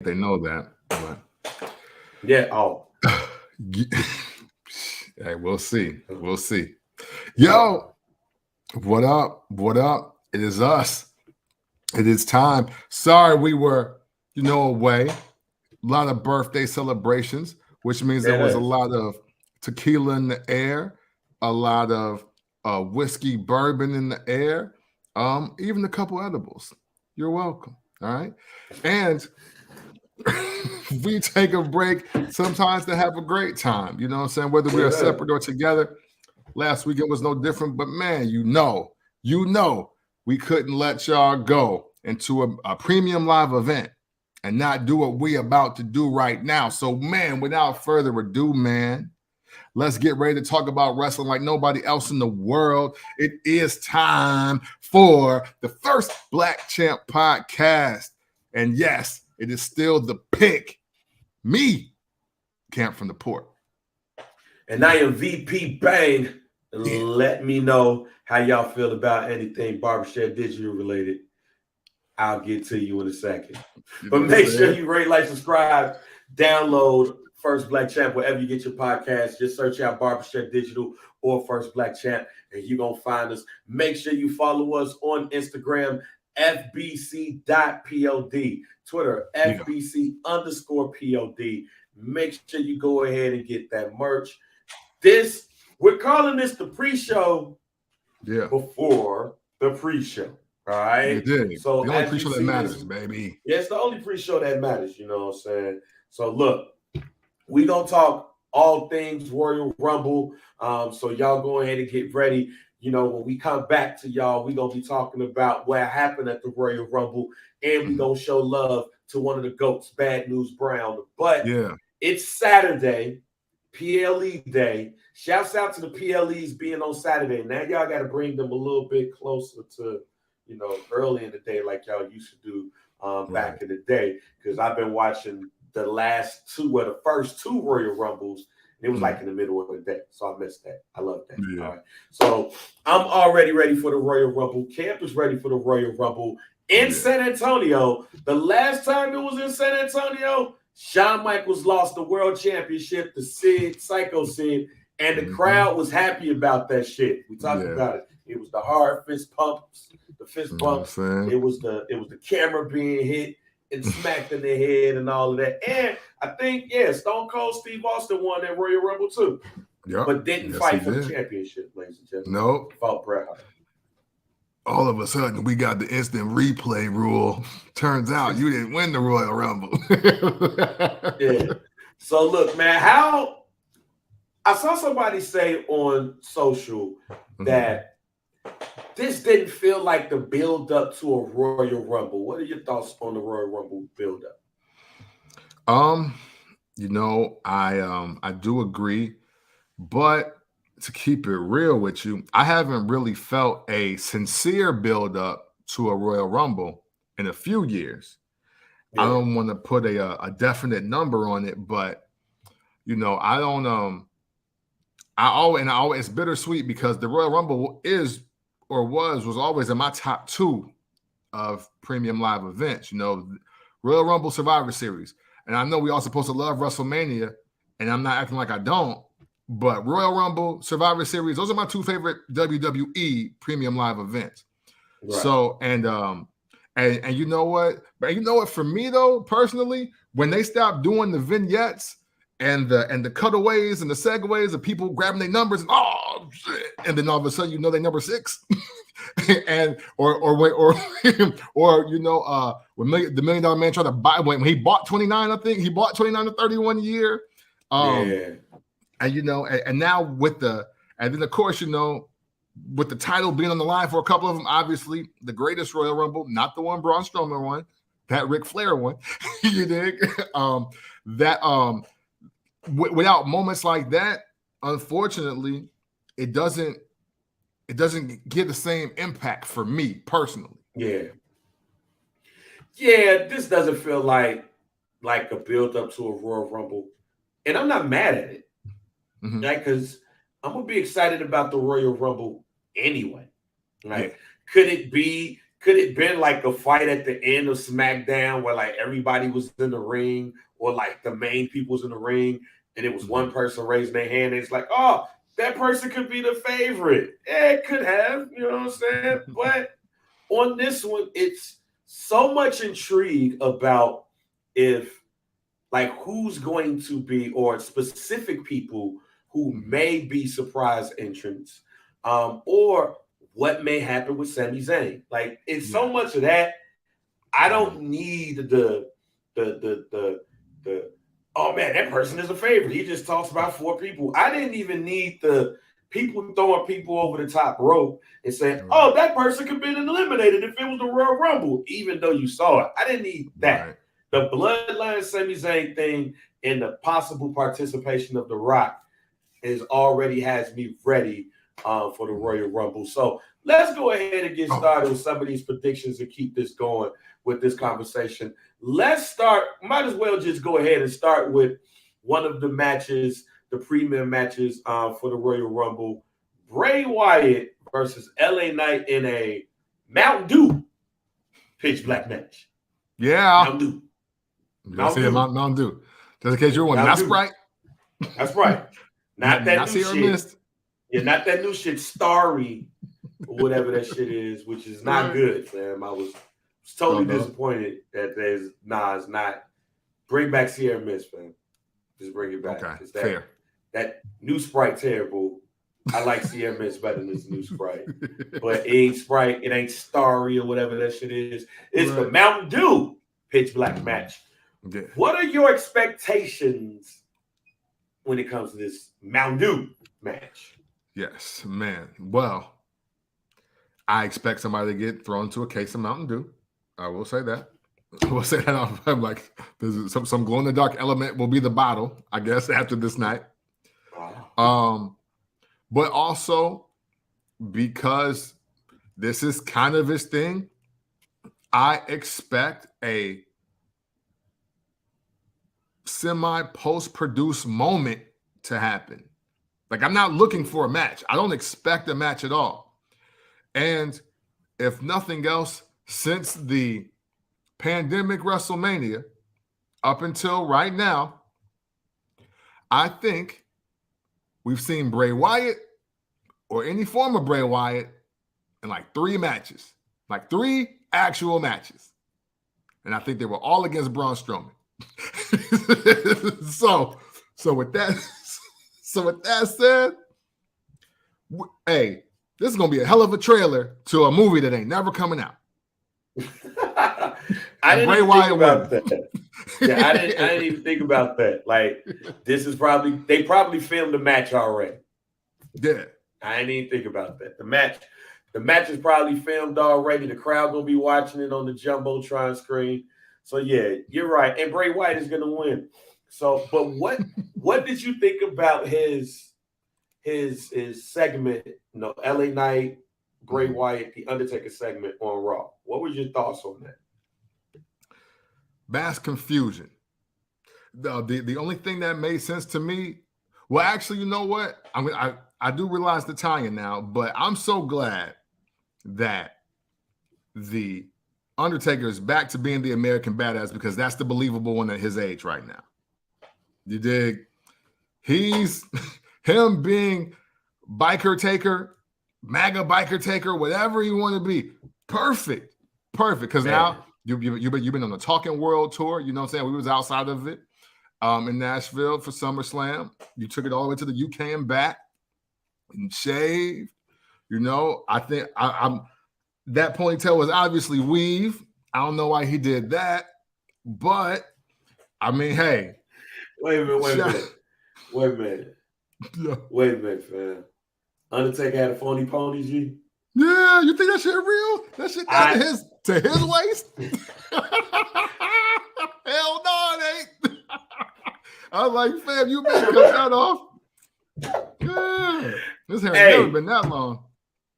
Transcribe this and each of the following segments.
they know that, but Yeah. Oh. hey, we'll see. We'll see. Yo, what up? What up? It is us. It is time. Sorry, we were, away. A lot of birthday celebrations, which means there was a lot of tequila in the air, a lot of whiskey, bourbon in the air, even a couple edibles. You're welcome. All right. And we take a break sometimes to have a great time. You know what I'm saying? Whether we are separate or together. Last weekend was no different, but man, we couldn't let y'all go into a premium live event and not do what we about to do right now. So, man, without further ado, man, let's get ready to talk about wrestling like nobody else in the world. It is time for the first Black Champ podcast. And yes, it is still the pick. Me, Camp from the Port. And I am VP Bang. Let me know how y'all feel about anything Barbershop Digital related. I'll get to you in a second. But make sure you rate, like, subscribe, download First Black Champ wherever you get your podcast. Just search out Barbershop Digital or First Black Champ, and you're going to find us. Make sure you follow us on Instagram, FBC.POD, Twitter, FBC_POD. Make sure you go ahead and get that merch. We're calling this the pre-show before the pre-show. All right. So the only pre-show that matters, baby. Yeah, it's the only pre-show that matters, you know what I'm saying? So look, we gonna talk all things Royal Rumble. So y'all go ahead and get ready. You know, when we come back to y'all, we're gonna be talking about what happened at the Royal Rumble, and we're gonna show love to one of the GOATs, Bad News Brown. But it's Saturday, PLE Day. Shouts out to the PLEs being on Saturday. Now y'all got to bring them a little bit closer to, early in the day like y'all used to do back in the day. Because I've been watching the first two Royal Rumbles. And it was like in the middle of the day. So I missed that. I love that. Yeah. All right. So I'm already ready for the Royal Rumble. Camp is ready for the Royal Rumble in San Antonio. The last time it was in San Antonio, Shawn Michaels lost the world championship to Psycho Sid, and the crowd was happy about that shit. We talked about it. It was the hard fist pumps, the fist bumps. It was the camera being hit and smacked in the head and all of that. And I think, Stone Cold Steve Austin won that Royal Rumble too. But didn't fight for the championship, ladies and gentlemen. Nope. Fought Bret Hart. All of a sudden, we got the instant replay rule. Turns out you didn't win the Royal Rumble. So look, man, I saw somebody say on social that this didn't feel like the build-up to a Royal Rumble. What are your thoughts on the Royal Rumble build-up? I do agree, but to keep it real with you, I haven't really felt a sincere build-up to a Royal Rumble in a few years. I don't want to put a definite number on it, but I don't. It's bittersweet because the Royal Rumble was always in my top 2 of premium live events. Royal Rumble, Survivor Series, and I know we all supposed to love WrestleMania, and I'm not acting like I don't. But Royal Rumble, Survivor Series, those are my 2 favorite WWE premium live events. Right. So and you know what? But you know what? For me though, personally, when they stopped doing the vignettes and the cutaways and the segues of people grabbing their numbers and and then all of a sudden they number 6, and or when the $1 Million Man tried to buy when he bought 29, I think he bought 29 to 31 a year. And and now and then of course with the title being on the line for a couple of them, obviously the greatest Royal Rumble, not the one Braun Strowman won, that Ric Flair one. You dig? Without moments like that, unfortunately, it doesn't get the same impact for me personally. This doesn't feel like a build up to a Royal Rumble, and I'm not mad at it, right? Because I'm gonna be excited about the Royal Rumble anyway. Right? Could it be Could it been like a fight at the end of SmackDown where like everybody was in the ring, or like the main people was in the ring, and it was one person raising their hand, and it's like, oh, that person could be the favorite. Yeah, it could have, you know what I'm saying? But on this one, it's so much intrigue about if like who's going to be, or specific people who may be surprise entrants, or what may happen with Sami Zayn. Like it's so much of that. I don't need the oh man, that person is a favorite. He just talks about 4 people. I didn't even need the people throwing people over the top rope and saying, oh, that person could be eliminated if it was the Royal Rumble, even though you saw it. I didn't need that. Right. The Bloodline Sami Zayn thing and the possible participation of The Rock already has me ready for the Royal Rumble. So let's go ahead and get started with some of these predictions and keep this going with this conversation. Let's start. Might as well just go ahead and start with one of the matches, the premium matches for the Royal Rumble. Bray Wyatt versus LA Knight in a Mountain Dew pitch black match. Yeah. Mountain Dew. Mountain Dew. Just in case you're wondering, not Sprite. That's right. Not that new shit. Mist. Yeah, not that new shit, Starry, or whatever that shit is, which is not good, fam. I was totally disappointed that it's not. Bring back Sierra Mist, fam. Just bring it back. Okay, fair. That new Sprite terrible. I like Sierra Mist better than this new Sprite. But it ain't Sprite, it ain't Starry or whatever that shit is. It's the Mountain Dew pitch black match. Yeah. What are your expectations when it comes to this Mountain Dew match? Yes, man. Well, I expect somebody to get thrown into a case of Mountain Dew. I will say that. I will say that. I'm like, there's some glow in the dark element will be the bottle, I guess, after this night. But also because this is kind of his thing, I expect a semi-post-produced moment to happen. Like, I'm not looking for a match. I don't expect a match at all. And if nothing else, since the pandemic WrestleMania up until right now, I think we've seen Bray Wyatt or any form of Bray Wyatt in like 3 matches, like 3 actual matches. And I think they were all against Braun Strowman. So with that said, hey, this is gonna be a hell of a trailer to a movie that ain't never coming out. I didn't even think about that. Yeah, I didn't even think about that. Like, they probably filmed the match already. Yeah, I didn't even think about that. The match is probably filmed already. The crowd gonna be watching it on the Jumbotron screen. So yeah, you're right. And Bray Wyatt is gonna win. So, but what did you think about his segment? You know, LA Knight, Bray Wyatt, the Undertaker segment on Raw. What were your thoughts on that? Mass confusion. The only thing that made sense to me, well, actually, you know what? I do realize the tie-in now, but I'm so glad that the Undertaker is back to being the American badass, because that's the believable one at his age right now. You dig? He's him being biker taker, MAGA biker taker, whatever you want to be. Perfect. Because now you've been on the Talking World tour. You know what I'm saying? We was outside of it in Nashville for SummerSlam. You took it all the way to the UK and back and shaved. You know, I think I'm that ponytail was obviously weave. I don't know why he did that, but I mean, hey. Wait a minute, fam. Undertaker had a phony pony, G? Yeah, you think that shit real? That shit to his waist? Hell no, it ain't. I was like, fam, you better cut that off. Yeah. This hair ain't never been that long.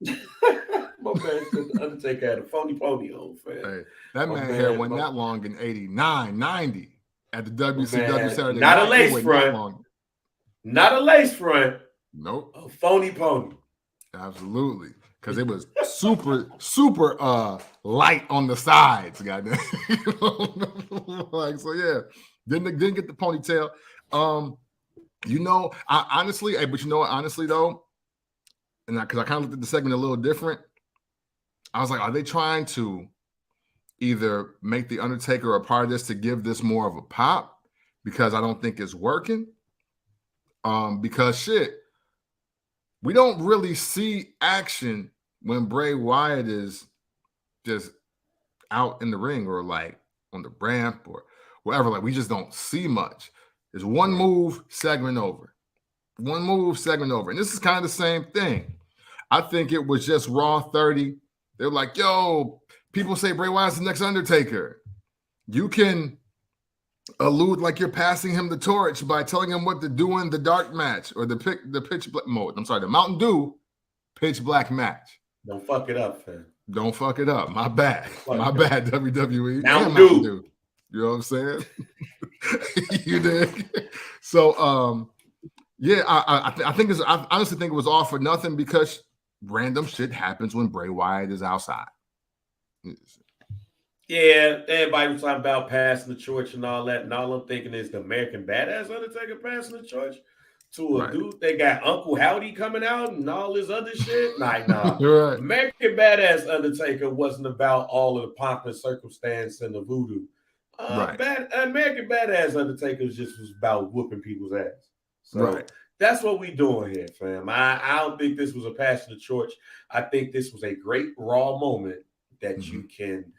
My man said the Undertaker had a phony pony on, fam. Hey, that man hair went that long in 89, 90 at the WCW Saturday Not night. A lace front. Not a lace front. Nope. A phony pony. Absolutely. because it was super light on the sides, goddamn. Like, so yeah, didn't get the ponytail. I honestly, but you know what, honestly though, and because I kind of looked at the segment a little different, I was like, are they trying to either make the Undertaker a part of this to give this more of a pop? Because I don't think it's working. Because shit, we don't really see action when Bray Wyatt is just out in the ring or like on the ramp or wherever. Like, we just don't see much. There's one move, segment over. One move, segment over. And this is kind of the same thing. I think it was just Raw 30. They were like, yo, people say Bray Wyatt's the next Undertaker. You can allude like you're passing him the torch by telling him what to do in the dark match or the pitch black mode. I'm sorry, the Mountain Dew pitch black match. Don't fuck it up, fam. Don't fuck it up. My bad. My bad, WWE. Mountain Dew. You know what I'm saying? You dig? So, yeah, I think I honestly think it was all for nothing because random shit happens when Bray Wyatt is outside. Yeah, everybody was talking about passing the torch and all that, and all I'm thinking is the American Badass Undertaker passing the torch to a dude. They got Uncle Howdy coming out and all this other shit. Nah. Right. American Badass Undertaker wasn't about all of the pomp and circumstance and the voodoo. American Badass Undertaker just was about whooping people's ass. So that's what we doing here, fam. I don't think this was a passing the torch. I think this was a great Raw moment that you can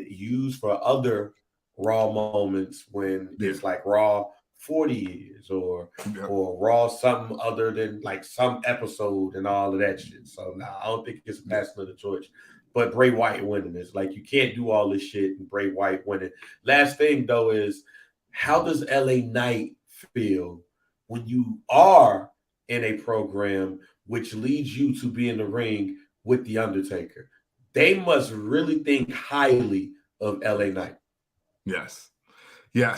use for other Raw moments when it's like Raw 40 years or Raw something other than like some episode and all of that shit. So I don't think it's a passing of the torch. But Bray Wyatt winning this, like, you can't do all this shit and Bray Wyatt winning. Last thing though is, how does LA Knight feel when you are in a program which leads you to be in the ring with the Undertaker? They must really think highly of LA Knight. Yes,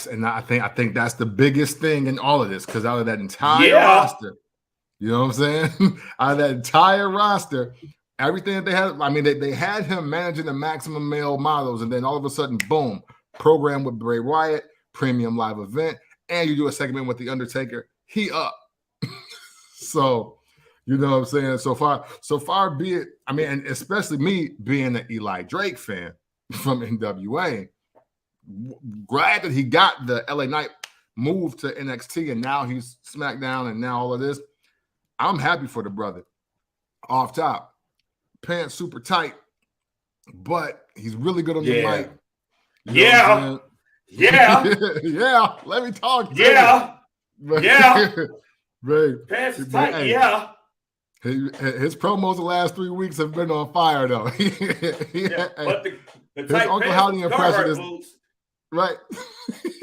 and I think that's the biggest thing in all of this, because out of that entire roster, you know what I'm saying? Out of that entire roster, everything that they had, I mean, they had him managing the Maximum Male Models, and then all of a sudden, boom, program with Bray Wyatt, premium live event, and you do a segment with the Undertaker. He up. So. You know what I'm saying? So far be it. I mean, and especially me being an Eli Drake fan from NWA, glad that he got the LA Knight move to NXT and now he's SmackDown and now all of this. I'm happy for the brother. Off top, pants super tight, but he's really good on the mic. Yeah. Let me talk. Right. Pants is tight. Hey. His promos the last 3 weeks have been on fire, though. But the his Uncle Howdy impression is boots. Right.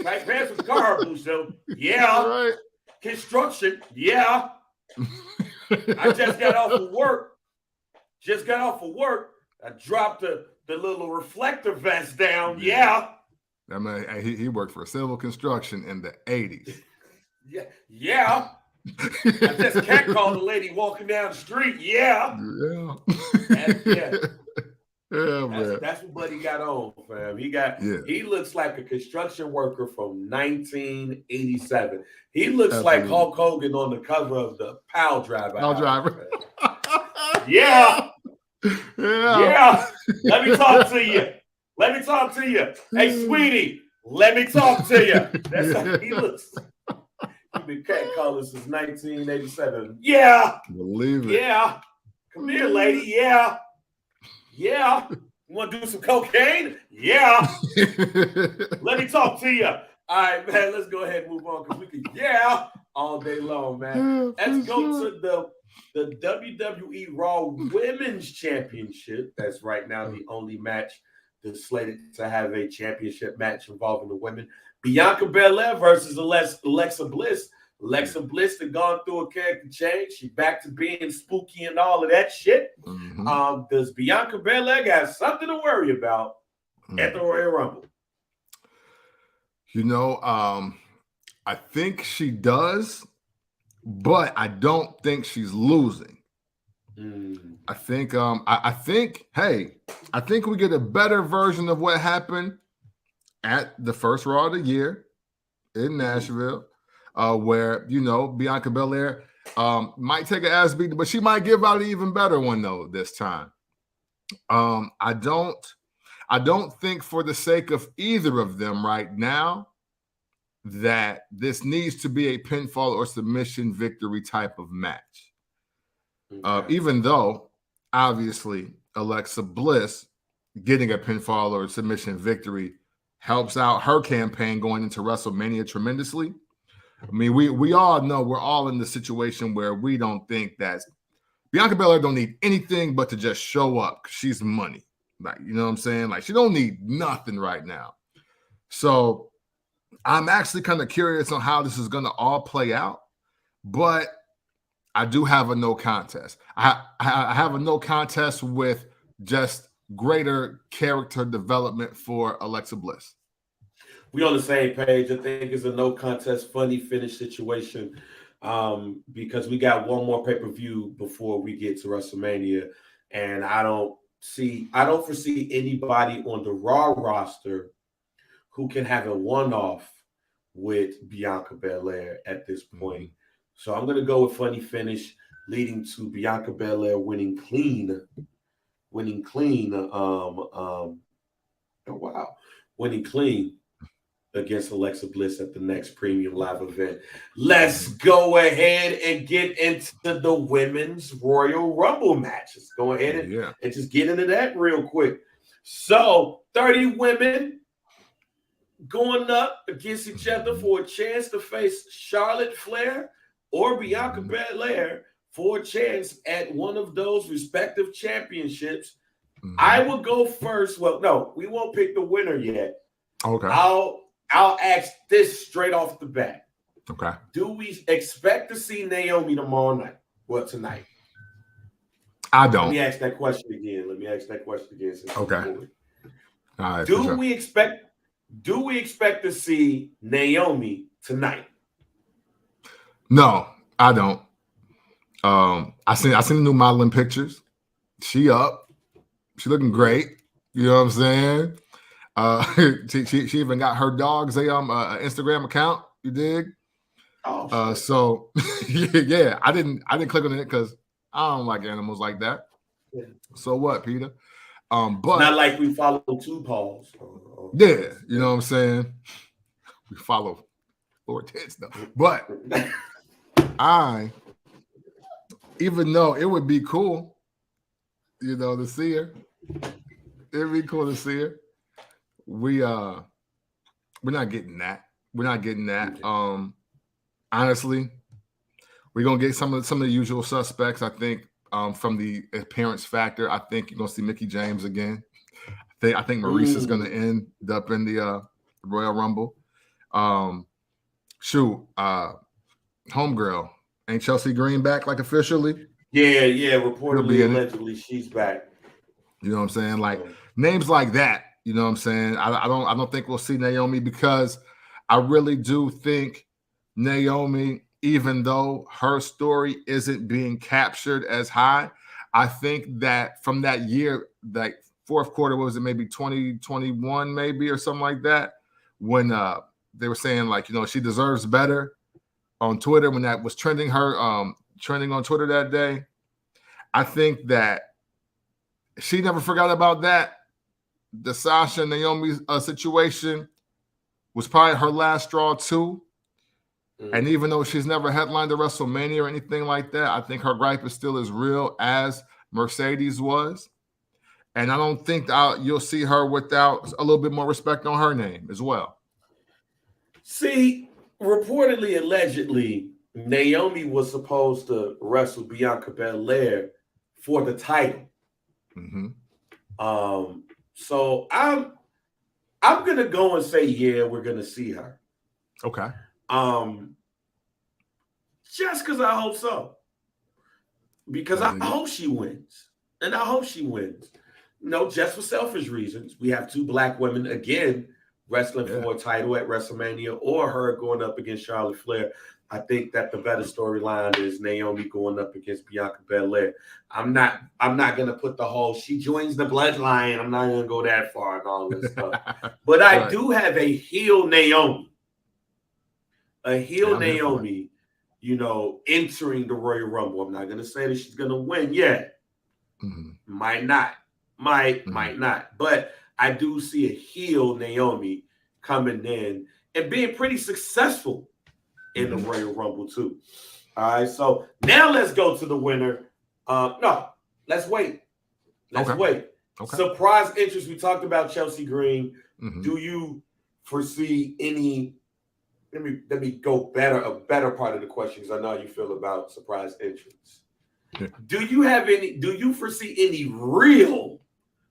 Tight pants with Carhartt boots, though. Yeah. Right. Construction. Yeah. I just got off of work. I dropped the little reflector vest down. Yeah. I mean, he worked for civil construction in the 80s. Yeah. I just catcalled a lady walking down the street. Yeah. That's what Buddy got on, fam. He looks like a construction worker from 1987. He looks like Hulk Hogan on the cover of the Pile Driver. Yeah. Let me talk to you. Hey, sweetie, let me talk to you. That's how he looks. He's been catcalling since 1987. Yeah. Believe it. Yeah. Come here, lady. Yeah. You want to do some cocaine? Yeah. Let me talk to you. All right, man. Let's go ahead and move on because we can all day long, man. Let's go to the WWE Raw Women's Championship. That's right now the only match that's slated to have a championship match involving the women. Bianca Belair versus Alexa Bliss. Alexa Bliss had gone through a character change. She's back to being spooky and all of that shit. Mm-hmm. Does Bianca Belair got something to worry about at the Royal Rumble? You know, I think she does, but I don't think she's losing. I think I think we get a better version of what happened at the first Raw of the year in Nashville, where Bianca Belair might take an ass beating, but she might give out an even better one though this time. I don't think for the sake of either of them right now that this needs to be a pinfall or submission victory type of match. Okay. Even though, obviously, Alexa Bliss getting a pinfall or submission victory helps out her campaign going into WrestleMania tremendously. I mean, we all know we're all in the situation where we don't think that Bianca Belair don't need anything but to just show up. She's money. Like, you know what I'm saying? Like, she don't need nothing right now. So I'm actually kind of curious on how this is going to all play out, but I do have a no contest. I have a no contest with just greater character development for Alexa Bliss. We on the same page. I think it's a no contest, funny finish situation because we got one more pay-per-view before we get to WrestleMania, and I don't foresee anybody on the Raw roster who can have a one-off with Bianca Belair at this point. So I'm going to go with funny finish leading to Bianca Belair winning clean. Winning clean against Alexa Bliss at the next Premium Live event. Let's go ahead and get into the Women's Royal Rumble matches. Go ahead and just get into that real quick. So 30 women going up against each other for a chance to face Charlotte Flair or Bianca Belair for a chance at one of those respective championships. I will go first. Well, no, we won't pick the winner yet. Okay. I'll ask this straight off the bat. Okay. Do we expect to see Naomi tomorrow night? Well, tonight. I don't. Let me ask that question again. Okay. All right. Do we expect to see Naomi tonight? No, I don't. I seen the new modeling pictures. She up. She looking great. You know what I'm saying? She even got her dog's Instagram account. You dig? Oh. So yeah, I didn't click on it because I don't like animals like that. Yeah. So what, Peter? But it's not like we follow two paws. Yeah, you know what I'm saying? We follow 4 tits though. But even though it would be cool, to see her. It'd be cool to see her. We're not getting that. We're not getting that. Honestly, we're gonna get some of the usual suspects. I think from the appearance factor, I think you're gonna see Mickie James again. I think Maurice is gonna end up in the Royal Rumble. Homegirl, ain't Chelsea Green back like officially? Yeah. Reportedly, allegedly, she's back. You know what I'm saying? Like names like that. You know what I'm saying? I don't think we'll see Naomi because I really do think Naomi, even though her story isn't being captured as high, I think that from that year, like fourth quarter, what was it, maybe 2021, maybe or something like that, when they were saying like, she deserves better on Twitter when that was trending on Twitter that day. I think that she never forgot about that. The Sasha and Naomi situation was probably her last straw too. And even though she's never headlined a WrestleMania or anything like that, I think her gripe is still as real as Mercedes was. And I don't think you'll see her without a little bit more respect on her name as well. See, reportedly, allegedly, Naomi was supposed to wrestle Bianca Belair for the title. So I'm gonna go and say, yeah, we're gonna see her. Okay. Just because I hope so. Because I hope she wins. And I hope she wins. Just for selfish reasons. We have 2 black women again wrestling for a title at WrestleMania, or her going up against Charlotte Flair. I think that the better storyline is Naomi going up against Bianca Belair. I'm not gonna put the whole she joins the bloodline. I'm not gonna go that far and all this stuff. But I do have a heel Naomi. A heel Naomi, entering the Royal Rumble. I'm not gonna say that she's gonna win yet. Might not. Might not. But I do see a heel Naomi coming in and being pretty successful in the Royal Rumble too. All right, so now let's go to the winner. No, let's wait. Let's wait. Okay. Surprise entrance. We talked about Chelsea Green. Do you foresee any? Let me go a better part of the question, because I know how you feel about surprise entrance. Do you foresee any real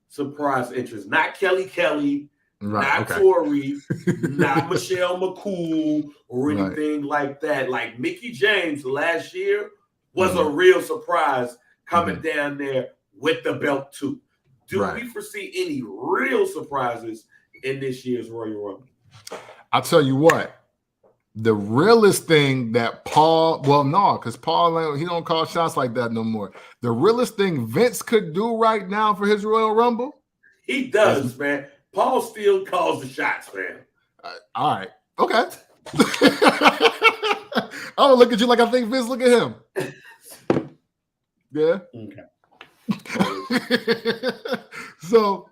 surprise entrance? Not Kelly, not Tori, not Michelle McCool, or anything like that. Like Mickie James last year was a real surprise coming down there with the belt too. Do we foresee any real surprises in this year's Royal Rumble? I'll tell you what. The realest thing that because Paul, he don't call shots like that no more. The realest thing Vince could do right now for his Royal Rumble, he does, man. Paul still calls the shots, man. All right, okay. I don't look at you like I think Vince look at him. Yeah. Okay. So.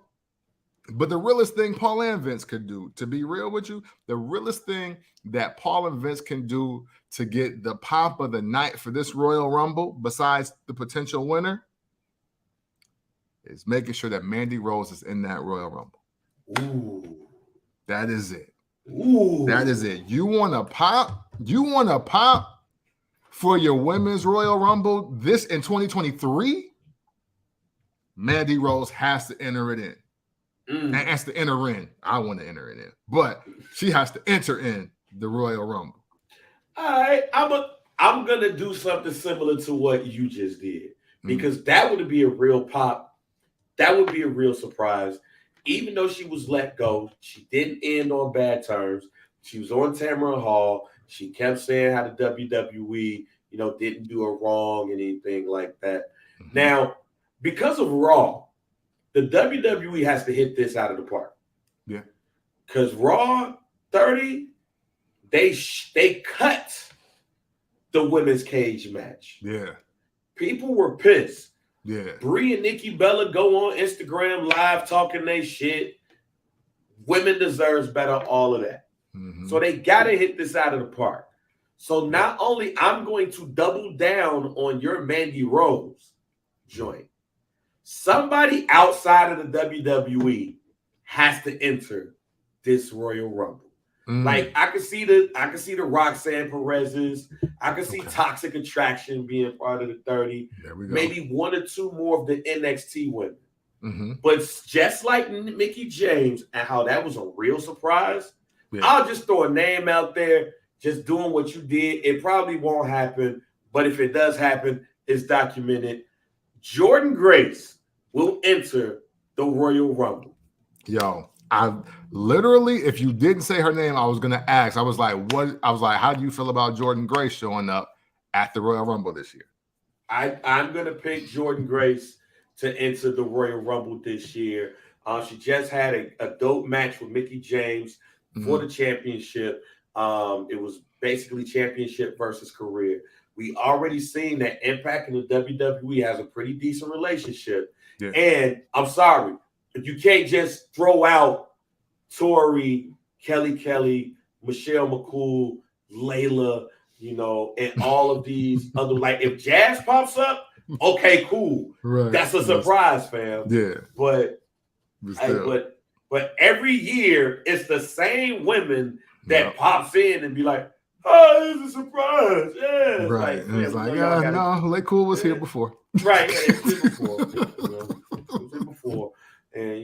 But the realest thing Paul and Vince could do, to be real with you, the realest thing that Paul and Vince can do to get the pop of the night for this Royal Rumble, besides the potential winner, is making sure that Mandy Rose is in that Royal Rumble. Ooh. That is it. Ooh. That is it. You want to pop? You want to pop for your women's Royal Rumble this in 2023? Mandy Rose has to enter it in. And has to enter in. I want to enter it in, but she has to enter in the Royal Rumble. All right, I'm gonna do something similar to what you just did, because that would be a real pop. That would be a real surprise. Even though she was let go, she didn't end on bad terms. She was on Tamron Hall. She kept saying how the WWE, didn't do her wrong and anything like that. Now, because of Raw, the WWE has to hit this out of the park. Yeah. Because Raw 30, they cut the women's cage match. Yeah. People were pissed. Yeah. Brie and Nikki Bella go on Instagram Live talking they shit. Women deserves better, all of that. So they got to hit this out of the park. So not only I'm going to double down on your Mandy Rose joint, somebody outside of the WWE has to enter this Royal Rumble. Like I can see the Roxanne Perez's, I can see Toxic Attraction being part of the 30. There we go. Maybe one or two more of the NXT women. But just like Mickie James and how that was a real surprise, I'll just throw a name out there, just doing what you did. It probably won't happen, but if it does happen, it's documented. Jordan Grace will enter the Royal Rumble. Yo, I literally, if you didn't say her name, I was gonna ask. I was like, what? I was like, how do you feel about Jordan Grace showing up at the Royal Rumble this year? I'm gonna pick Jordan Grace to enter the Royal Rumble this year. She just had a dope match with Mickie James for the championship. It was basically championship versus career. We already seen that Impact and the WWE has a pretty decent relationship. Yeah. And I'm sorry, you can't just throw out Tori, Kelly, Michelle McCool, Layla, and all of these other, like, if Jazz pops up, okay, cool. Right. That's a surprise, fam. Yeah. But every year it's the same women that pops in and be like, oh, it's a surprise. Yeah. Right. Like, and it's like, no, Lake Cool was here before. Right. Yeah, it's here before. It was here before. And,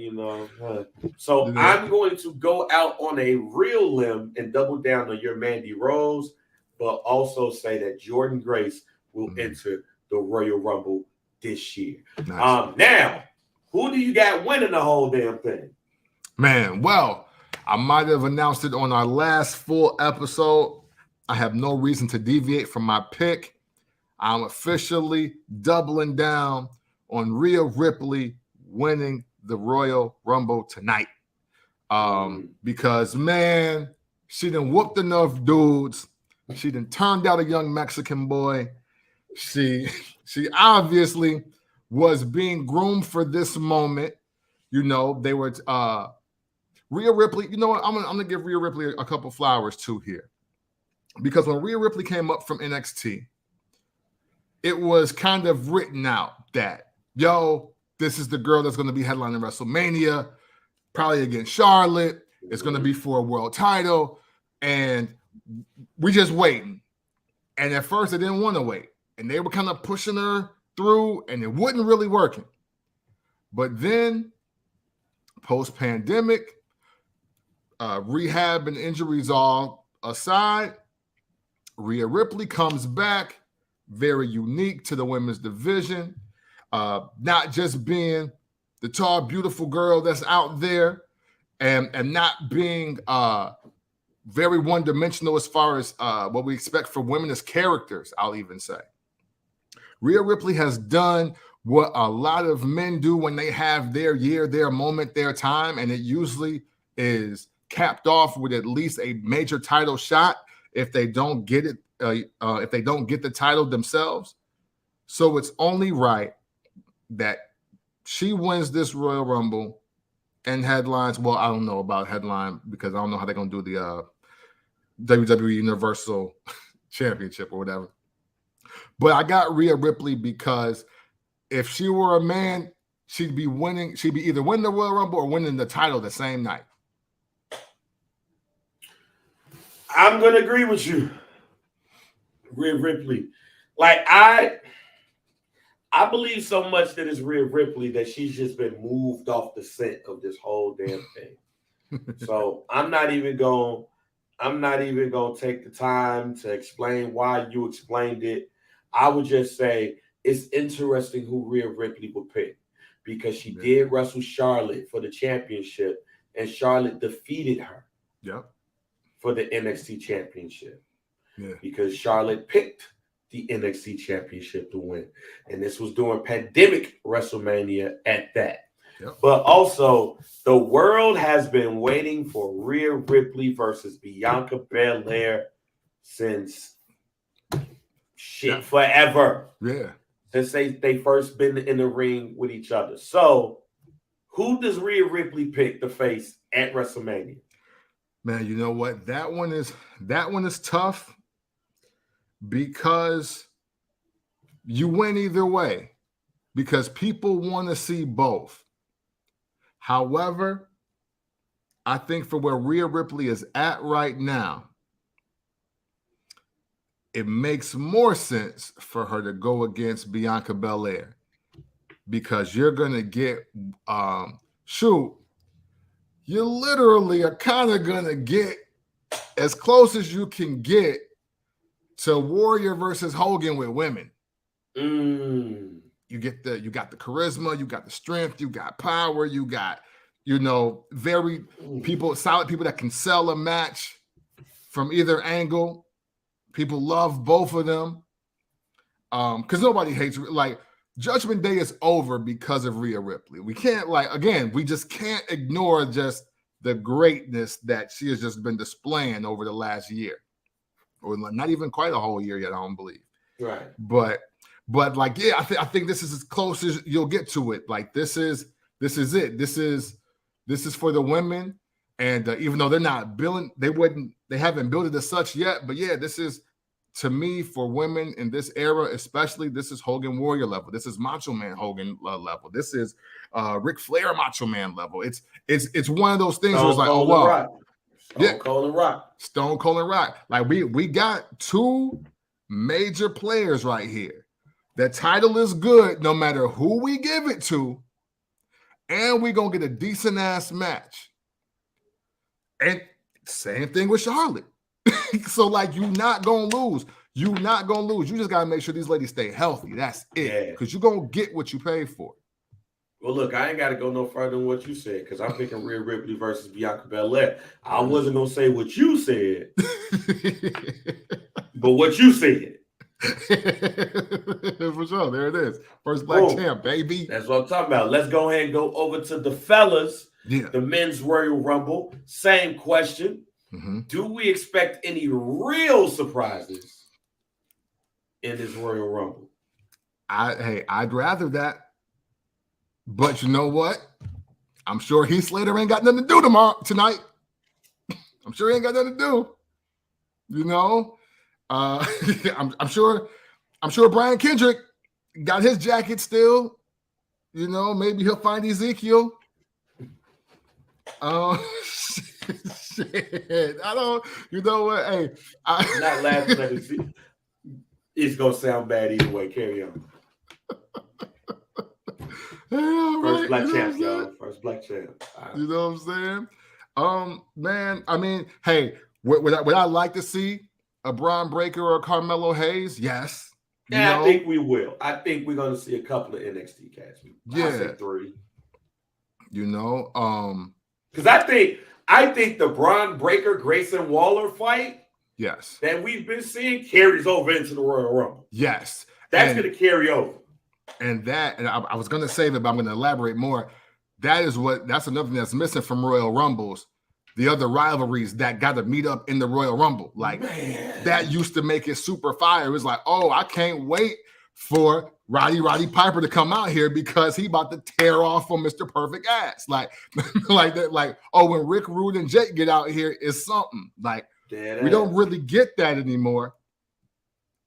so I'm going to go out on a real limb and double down on your Mandy Rose, but also say that Jordan Grace will enter the Royal Rumble this year. Nice. Now, who do you got winning the whole damn thing? Man, well, I might have announced it on our last full episode. I have no reason to deviate from my pick. I'm officially doubling down on Rhea Ripley winning the Royal Rumble tonight. Because, man, she done whooped enough dudes. She done turned out a young Mexican boy. She obviously was being groomed for this moment. You know, they were Rhea Ripley. You know what? I'm gonna give Rhea Ripley a couple flowers too here. Because when Rhea Ripley came up from NXT, it was kind of written out that, yo, this is the girl that's going to be headlining WrestleMania, probably against Charlotte. It's going to be for a world title. And we just waiting. And at first, they didn't want to wait. And they were kind of pushing her through, and it wasn't really working. But then, post-pandemic, rehab and injuries all aside, Rhea Ripley comes back, very unique to the women's division, not just being the tall, beautiful girl that's out there, and not being very one-dimensional as far as what we expect for women as characters, I'll even say. Rhea Ripley has done what a lot of men do when they have their year, their moment, their time, and it usually is capped off with at least a major title shot if they don't get it, if they don't get the title themselves. So it's only right that she wins this Royal Rumble and headlines. Well, I don't know about headline because I don't know how they're going to do the WWE Universal Championship or whatever. But I got Rhea Ripley because if she were a man, she'd be winning. She'd be either winning the Royal Rumble or winning the title the same night. I'm going to agree with you, Rhea Ripley. Like, I believe so much that it's Rhea Ripley that she's just been moved off the scent of this whole damn thing. So I'm not even going to take the time to explain why you explained it. I would just say it's interesting who Rhea Ripley would pick because she did wrestle Charlotte for the championship and Charlotte defeated her. Yep. For the NXT championship. Yeah. Because Charlotte picked the NXT championship to win. And this was during pandemic WrestleMania at that. Yep. But also, the world has been waiting for Rhea Ripley versus Bianca Belair since forever. Yeah. Since they first been in the ring with each other. So, who does Rhea Ripley pick to face at WrestleMania? Man, you know what? That one is tough because you win either way because people want to see both. However, I think for where Rhea Ripley is at right now, it makes more sense for her to go against Bianca Belair because you're going to get, you literally are kind of going to get as close as you can get to Warrior versus Hogan with women. You got the charisma, you got the strength, you got power, you got, very solid people that can sell a match from either angle. People love both of them. Because nobody hates, like, Judgment Day is over because of Rhea Ripley. We can't, we just can't ignore just the greatness that she has just been displaying over the last year. Or not even quite a whole year yet, I don't believe. Right. But I think this is as close as you'll get to it. Like, this is it. This is for the women. And even though they're not billing, they haven't built it as such yet. But yeah, this is, to me, for women in this era, especially, this is Hogan Warrior level. This is Macho Man Hogan level. This is Ric Flair Macho Man level. It's one of those things where it's like, oh wow, Stone Cold and Rock. Stone Cold and Rock. Like we got two major players right here. The title is good no matter who we give it to, and we're gonna get a decent ass match. And same thing with Charlotte. So, like, you're not going to lose. You're not going to lose. You just got to make sure these ladies stay healthy. That's it. Because you're going to get what you pay for. Well, look, I ain't got to go no further than what you said because I'm picking Rhea Ripley versus Bianca Belair. I wasn't gonna say what you said, but what you said. For sure, there it is. First black champ, baby. That's what I'm talking about. Let's go ahead and go over to the fellas. Yeah. The men's Royal Rumble. Same question. Mm-hmm. Do we expect any real surprises in this Royal Rumble? I'd rather that. But you know what? I'm sure Heath Slater ain't got nothing to do tonight. I'm sure he ain't got nothing to do. You know, I'm sure Brian Kendrick got his jacket still. You know, maybe he'll find Ezekiel. Shit. I don't. You know what? Hey, I'm not laughing at it. It's gonna sound bad either way. Carry on. Yeah, First black champ, y'all. First black champ. You know what I'm saying? Man, I mean, hey, would I like to see a Braun Breaker or a Carmelo Hayes? Yes. Yeah, I think we will. I think we're going to see a couple of NXT cats. Yeah. I say 3. You know, because I think the Braun Breaker Grayson Waller fight, yes, that we've been seeing carries over into the Royal Rumble. Yes, that's going to carry over. And I was going to save it, but I'm going to elaborate more. That's another thing that's missing from Royal Rumbles. The other rivalries that got to meet up in the Royal Rumble. Like, man, that used to make it super fire. It was like, oh, I can't wait for Roddy Piper to come out here because he about to tear off on Mr. Perfect ass. Like, like that, like, oh, when Rick Rude and Jake get out here, it's something. Like, we don't really get that anymore.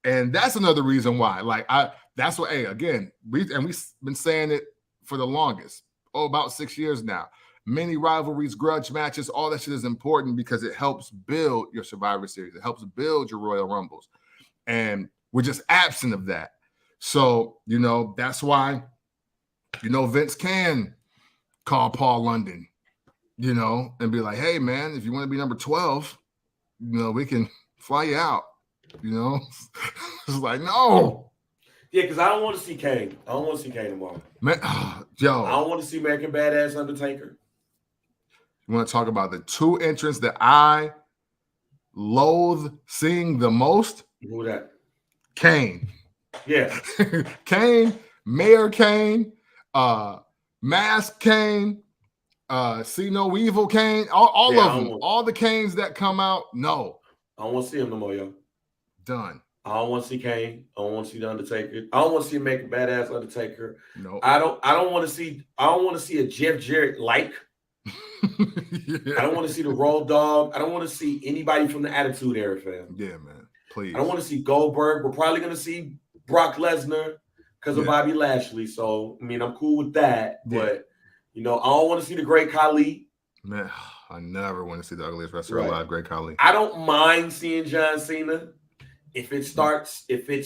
And that's another reason why. Like, that's what, hey, again, we've been saying it for the longest. About 6 years now. Many rivalries, grudge matches, all that shit is important because it helps build your Survivor Series. It helps build your Royal Rumbles. And we're just absent of that. So, you know, that's why, you know, Vince can call Paul London, you know, and be like, hey, man, if you want to be number 12, you know, we can fly you out, you know. It's like, no. Yeah, because I don't want to see Kane. I don't want to see Kane tomorrow. Man, yo. I don't want to see American Badass Undertaker. You want to talk about the 2 entrants that I loathe seeing the most? Who that? Kane. Yeah. Kane, Mayor Kane, Mask Kane, See No Evil Kane, all of them. All the Kanes that come out, no. I don't want to see him no more, yo. Done. I don't want to see Kane. I don't want to see the Undertaker. I don't want to see American Badass Undertaker. No. I don't want to see a Jeff Jarrett like. Yeah. I don't want to see the Road Dogg. I don't want to see anybody from the Attitude Era, fam. Yeah, man. Please. I don't want to see Goldberg. We're probably going to see Brock Lesnar because of Bobby Lashley. So, I mean, I'm cool with that. Yeah. But, you know, I don't want to see the Great Khali. Man, I never want to see the ugliest wrestler alive, Great Khali. I don't mind seeing John Cena if it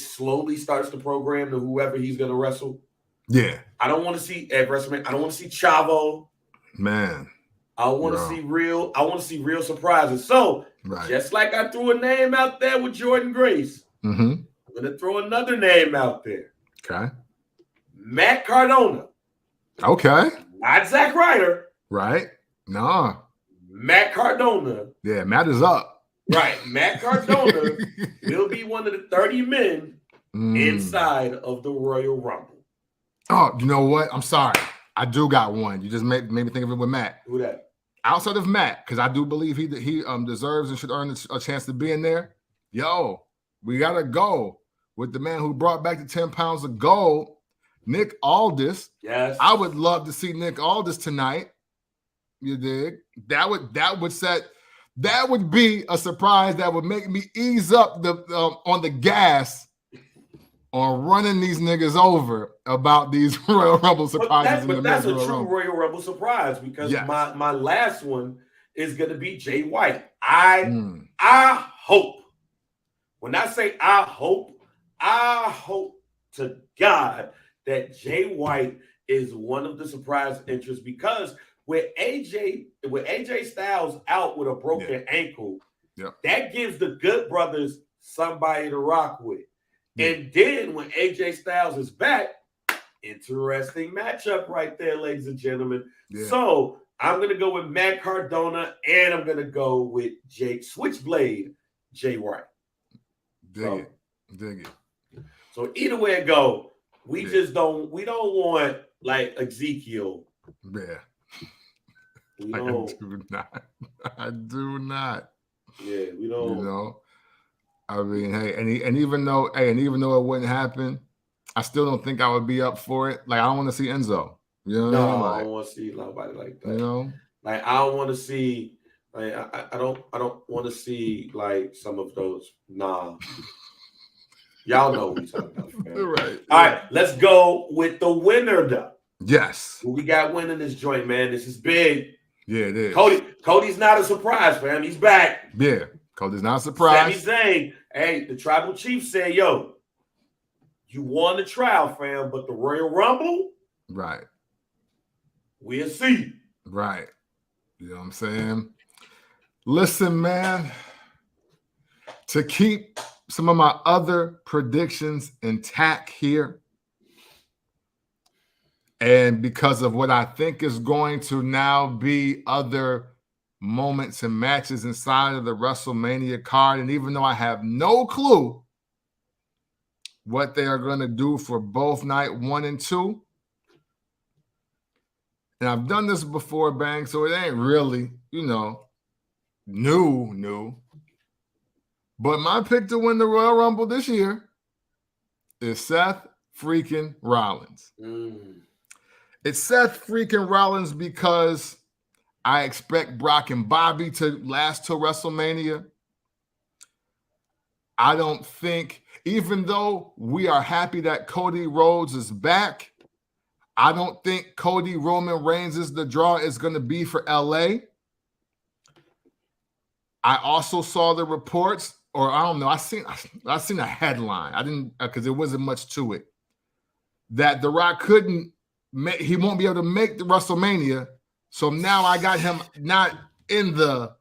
slowly starts the program to whoever he's going to wrestle. Yeah. I don't want to see at WrestleMania. I don't want to see Chavo. Man. I want to see real surprises. So, just like I threw a name out there with Jordan Grace, I'm going to throw another name out there. Okay. Matt Cardona. Okay. Not Zack Ryder. Right. No. Matt Cardona. Yeah, Matt is up. Right. Matt Cardona will be one of the 30 men inside of the Royal Rumble. Oh, you know what? I'm sorry. I do got one. You just made me think of it with Matt. Who that? Outside of Matt, because I do believe he deserves and should earn a chance to be in there. Yo, we got to go with the man who brought back the 10 pounds of gold, Nick Aldis. Yes. I would love to see Nick Aldis tonight. You dig? That would be a surprise that would make me ease up on the gas on running these niggas over about these Royal Rumble surprises. But that's a true Royal Rumble surprise because my last one is going to be Jay White. I hope. When I say I hope to God that Jay White is one of the surprise entrants because with AJ Styles out with a broken ankle, that gives the Good Brothers somebody to rock with. And then when AJ Styles is back, interesting matchup right there, ladies and gentlemen. Yeah. So I'm going to go with Matt Cardona, and I'm going to go with Jake Switchblade, Jay White. Dig it. So either way it go, we don't want like Ezekiel. Yeah. I do not. Yeah, we don't. You know, I mean, hey, and even though it wouldn't happen, I still don't think I would be up for it. Like, I don't want to see Enzo. You know what I mean? I don't want to see nobody like that. You know, like I don't want to see. Like I don't want to see like some of those. Nah. Y'all know what we're talking about. Right. All right, let's go with the winner, though. Yes. Who we got winning this joint, man? This is big. Yeah, it is. Cody's not a surprise, fam. He's back. Yeah, Cody's not a surprise. Sami Zayn, hey, the Tribal Chief said, yo, you won the trial, fam, but the Royal Rumble, right? We'll see. Right. You know what I'm saying? Listen, man, to keep some of my other predictions intact here, and because of what I think is going to now be other moments and matches inside of the WrestleMania card, and even though I have no clue what they are going to do for both night 1 and 2, and I've done this before, Bang, so it ain't really, new. But my pick to win the Royal Rumble this year is Seth freaking Rollins. It's Seth freaking Rollins because I expect Brock and Bobby to last till WrestleMania. I don't think, even though we are happy that Cody Rhodes is back, I don't think Cody Roman Reigns is the draw is going to be for LA. I also saw the reports, or I don't know, I seen a headline. I didn't, because there wasn't much to it, that The Rock he won't be able to make the WrestleMania. So now I got him not in the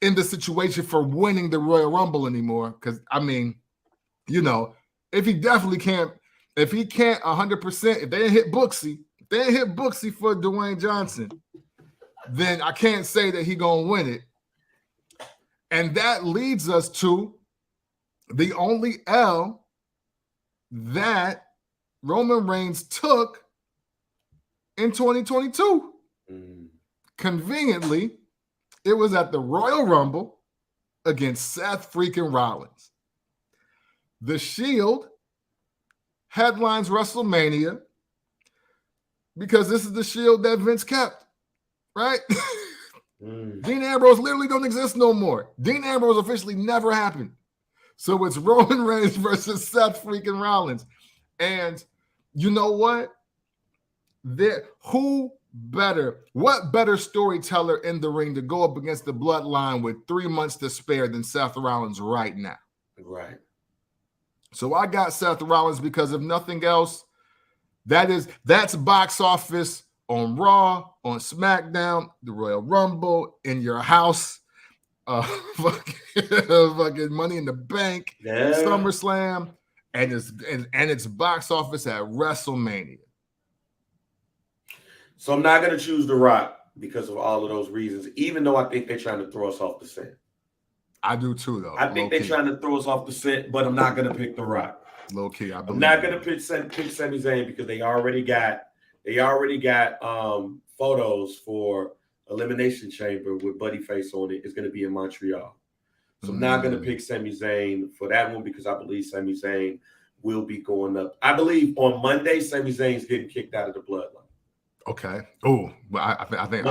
situation for winning the Royal Rumble anymore. Because I mean, if he definitely can't, if he can't 100%, if they didn't hit Booksy for Dwayne Johnson, then I can't say that he gonna win it. And that leads us to the only L that Roman Reigns took in 2022. Conveniently, it was at the Royal Rumble against Seth freaking Rollins. The Shield headlines WrestleMania because this is the Shield that Vince kept, right? Dean Ambrose literally don't exist no more. Dean Ambrose officially never happened. So it's Roman Reigns versus Seth freaking Rollins. And you know what? What better storyteller in the ring to go up against the Bloodline with 3 months to spare than Seth Rollins right now? Right. So I got Seth Rollins because if nothing else, that's box office on Raw, on SmackDown, the Royal Rumble, in your house, fucking Money in the Bank, SummerSlam, and it's box office at WrestleMania. So I'm not going to choose The Rock because of all of those reasons, even though I think they're trying to throw us off the scent. I do too, though. I think they're trying to throw us off the scent, but I'm not going to pick The Rock. Low key, I'm not going to pick Sami Zayn because they already got photos for Elimination Chamber with Buddy Face on it. It's going to be in Montreal. So I'm not going to pick Sami Zayn for that one because I believe Sami Zayn will be going up. I believe on Monday, Sami Zayn's getting kicked out of the Bloodline. Okay. Oh, well, I think.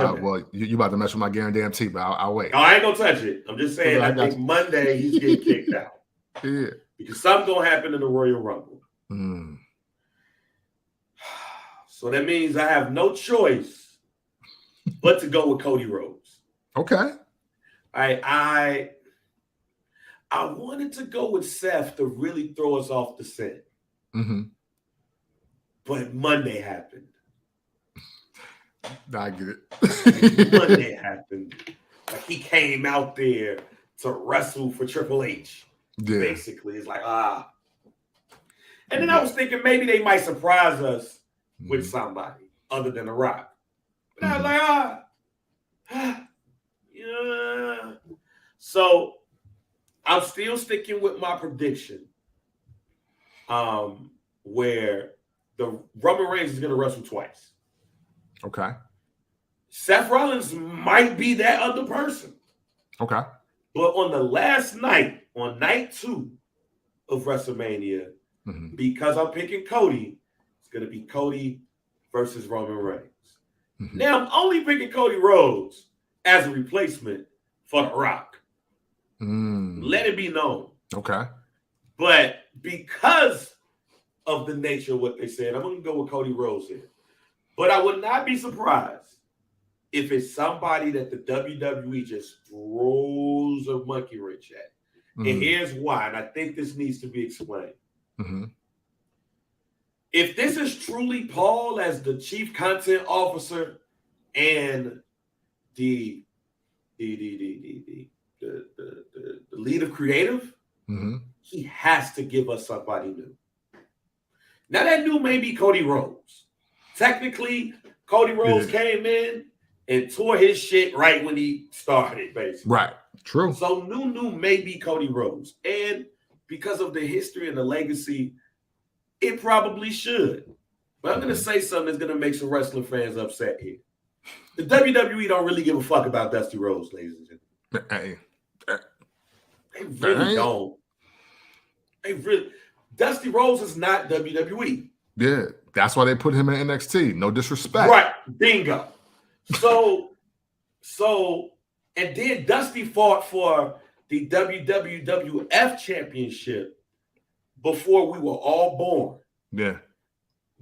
You about to mess with my guarantee, but I'll wait. No, I ain't gonna touch it. I'm just saying. I think Monday he's getting kicked out. Yeah. Because something's gonna happen in the Royal Rumble. So that means I have no choice but to go with Cody Rhodes. Okay. I wanted to go with Seth to really throw us off the scent. But Monday happened. I get it. Monday happened. Like he came out there to wrestle for Triple H. Yeah. Basically, it's like, And then I was thinking maybe they might surprise us with somebody other than The Rock. But I was like, yeah. So I'm still sticking with my prediction, where the Roman Reigns is going to wrestle twice. Okay. Seth Rollins might be that other person. Okay. But on the last night, on night 2 of WrestleMania, because I'm picking Cody, it's going to be Cody versus Roman Reigns. Now, I'm only picking Cody Rhodes as a replacement for The Rock. Let it be known. Okay. But because of the nature of what they said, I'm going to go with Cody Rhodes here. But I would not be surprised if it's somebody that the WWE just throws a monkey wrench at. And here's why, and I think this needs to be explained. If this is truly Paul as the chief content officer and the lead of creative, he has to give us somebody new. Now that new may be Cody Rhodes. Technically, Cody Rhodes came in and tore his shit right when he started, basically. Right. True. So new may be Cody Rhodes. And because of the history and the legacy, it probably should. But I'm going to say something that's going to make some wrestling fans upset here. The WWE don't really give a fuck about Dusty Rhodes, ladies and gentlemen. They really don't. They really. Dusty Rhodes is not WWE. Yeah, that's why they put him in NXT. No disrespect. Right. Bingo. So, and then Dusty fought for the WWF Championship before we were all born. Yeah.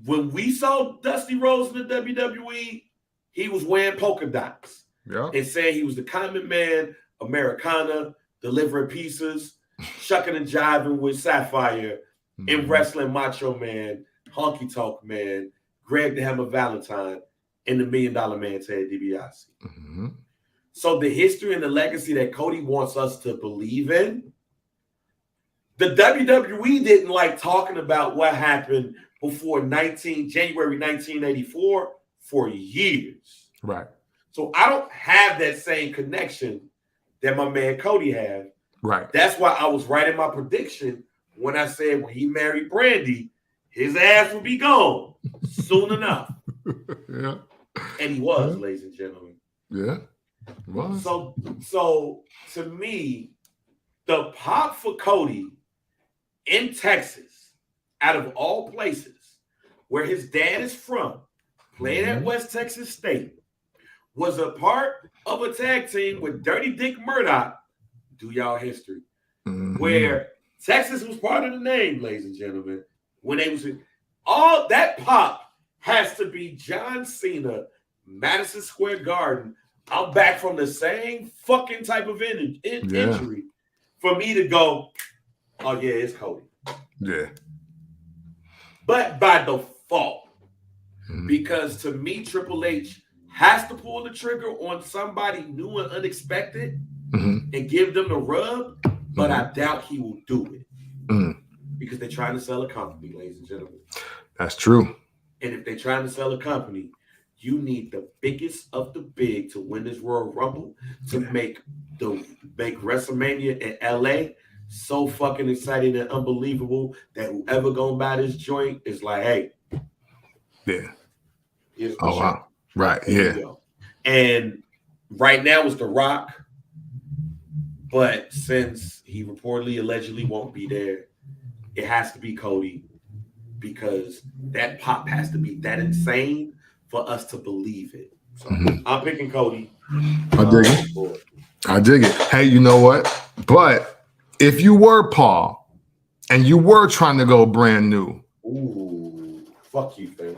When we saw Dusty Rhodes in the WWE, he was wearing polka dots. Yeah. And saying he was the common man, Americana, delivering pieces, shucking and jiving with Sapphire, and wrestling Macho Man, Honky Tonk Man, Greg the Hammer Valentine, and the $1 Million Man, Ted DiBiase. So the history and the legacy that Cody wants us to believe in, the WWE didn't like talking about what happened before January 1984 for years. Right. So I don't have that same connection that my man Cody had. Right. That's why I was right in my prediction when I said when he married Brandy, his ass would be gone soon enough. Yeah. And he was, ladies and gentlemen. Yeah. Was. So to me, the pop for Cody in Texas, out of all places, where his dad is from, playing at West Texas State, was a part of a tag team with Dirty Dick Murdoch. Do y'all history, where Texas was part of the name, ladies and gentlemen. When they was all that pop has to be John Cena, Madison Square Garden. I'm back from the same fucking type of injury for me to go, oh yeah, it's Cody. Yeah. But by default, because to me, Triple H has to pull the trigger on somebody new and unexpected and give them the rub, but I doubt he will do it because they're trying to sell a company, ladies and gentlemen. That's true. And if they're trying to sell a company, you need the biggest of the big to win this Royal Rumble to make WrestleMania in LA so fucking exciting and unbelievable that whoever gonna buy this joint is like, hey, here's my show. Wow. Right. Yeah. And right now it's The Rock. But since he reportedly, allegedly won't be there, it has to be Cody because that pop has to be that insane for us to believe it. So I'm picking Cody. I dig it. I dig it. Hey, you know what? But if you were Paul and you were trying to go brand new. Ooh, fuck you, fam.